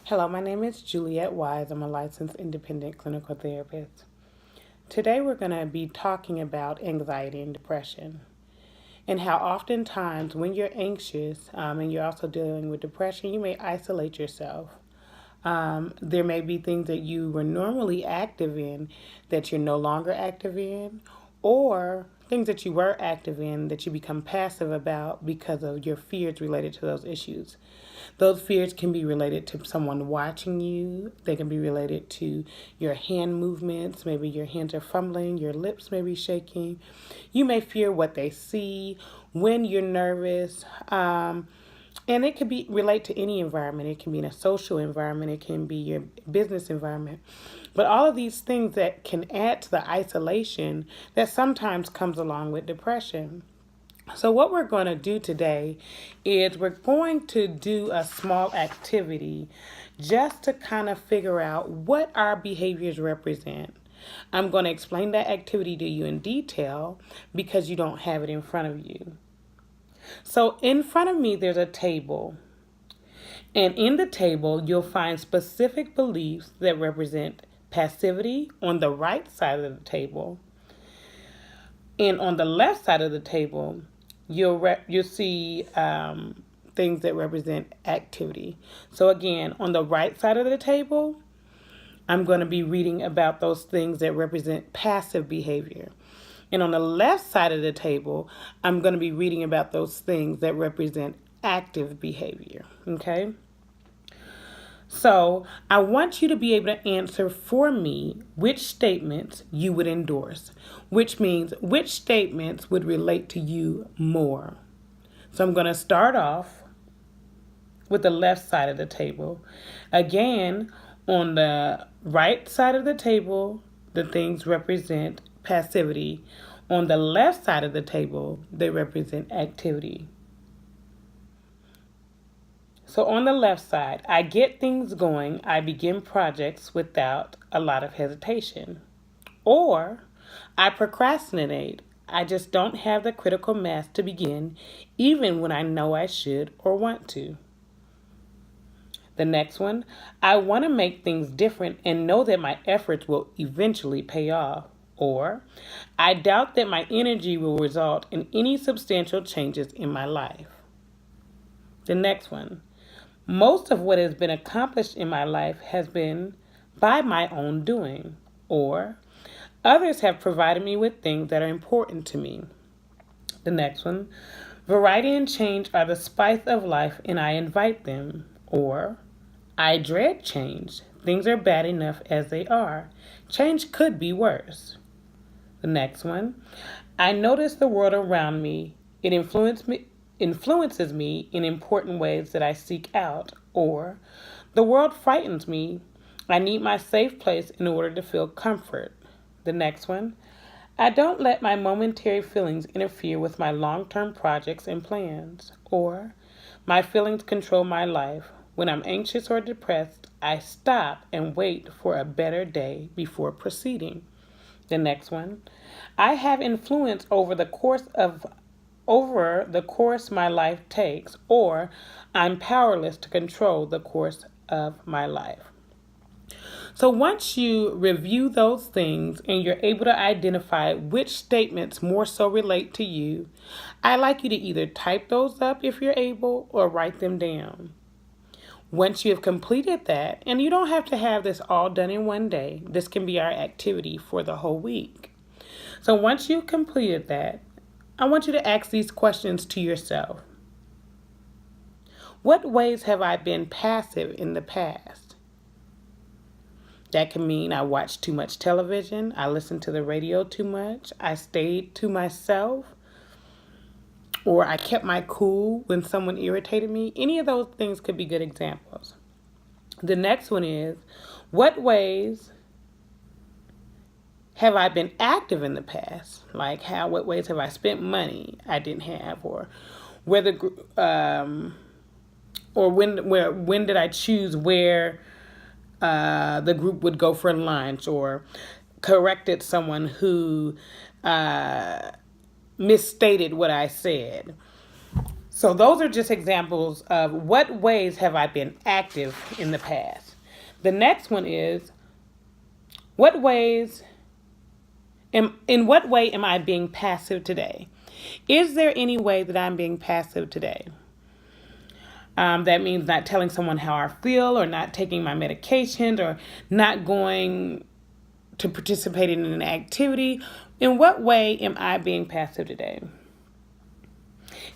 Hello, my name is Juliet Wise. I'm a licensed independent clinical therapist. Today we're going to be talking about anxiety and depression and how oftentimes when you're anxious and you're also dealing with depression, you may isolate yourself. There may be things that you were normally active in that you're no longer active in, or things that you were active in that you become passive about because of your fears related to those issues. Those fears can be related to someone watching you. They can be related to your hand movements. Maybe your hands are fumbling, your lips may be shaking. You may fear what they see when you're nervous. And it could be relate to any environment. It can be in a social environment. It can be your business environment. But all of these things that can add to the isolation that sometimes comes along with depression. So what we're going to do today is we're going to do a small activity just to kind of figure out what our behaviors represent. I'm going to explain that activity to you in detail because you don't have it in front of you. So in front of me, there's a table. And in the table, you'll find specific beliefs that represent passivity on the right side of the table. And on the left side of the table, you'll see things that represent activity. So again, on the right side of the table, I'm going to be reading about those things that represent passive behavior. And on the left side of the table, I'm going to be reading about those things that represent active behavior. Okay? So I want you to be able to answer for me which statements you would endorse, which means which statements would relate to you more. So I'm going to start off with the left side of the table. Again, on the right side of the table, the things represent passivity. On the left side of the table, they represent activity. So on the left side, I get things going. I begin projects without a lot of hesitation. Or I procrastinate. I just don't have the critical mass to begin, even when I know I should or want to. The next one, I want to make things different and know that my efforts will eventually pay off. Or, I doubt that my energy will result in any substantial changes in my life. The next one, most of what has been accomplished in my life has been by my own doing. Or, others have provided me with things that are important to me. The next one, variety and change are the spice of life and I invite them. Or, I dread change. Things are bad enough as they are. Change could be worse. The next one, I notice the world around me. It influences me in important ways that I seek out. Or, the world frightens me. I need my safe place in order to feel comfort. The next one, I don't let my momentary feelings interfere with my long-term projects and plans. Or, my feelings control my life. When I'm anxious or depressed, I stop and wait for a better day before proceeding. The next one, I have influence over the course my life takes, or I'm powerless to control the course of my life. So once you review those things and you're able to identify which statements more so relate to you, I'd like you to either type those up if you're able or write them down. Once you have completed that, and you don't have to have this all done in one day, this can be our activity for the whole week. So once you've completed that, I want you to ask these questions to yourself. What ways have I been passive in the past? That can mean I watched too much television, I listened to the radio too much, I stayed to myself, or I kept my cool when someone irritated me. Any of those things could be good examples. The next one is, what ways have I been active in the past? Like what ways have I spent money I didn't have, or when did I choose where the group would go for lunch, or corrected someone who misstated what I said. So those are just examples of what ways have I been active in the past. The next one is what ways in what way am I being passive today? Is there any way that I'm being passive today? That means not telling someone how I feel, or not taking my medication, or not going to participate in an activity. In what way am I being passive today?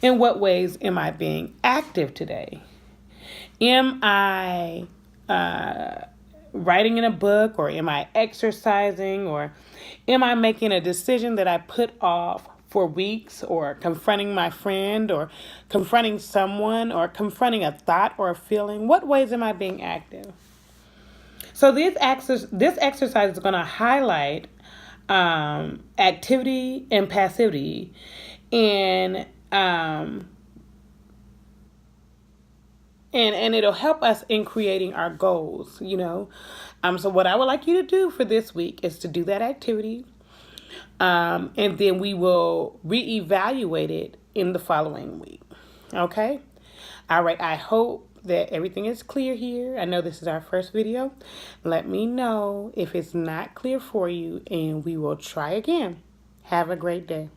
In what ways am I being active today? Am I writing in a book, or am I exercising, or am I making a decision that I put off for weeks, or confronting my friend, or confronting someone, or confronting a thought or a feeling? What ways am I being active? So this exercise is going to highlight activity and passivity, and and it'll help us in creating our goals. So what I would like you to do for this week is to do that activity, and then we will reevaluate it in the following week. Okay? All right. I hope that everything is clear here. I know this is our first video. Let me know if it's not clear for you, and we will try again. Have a great day.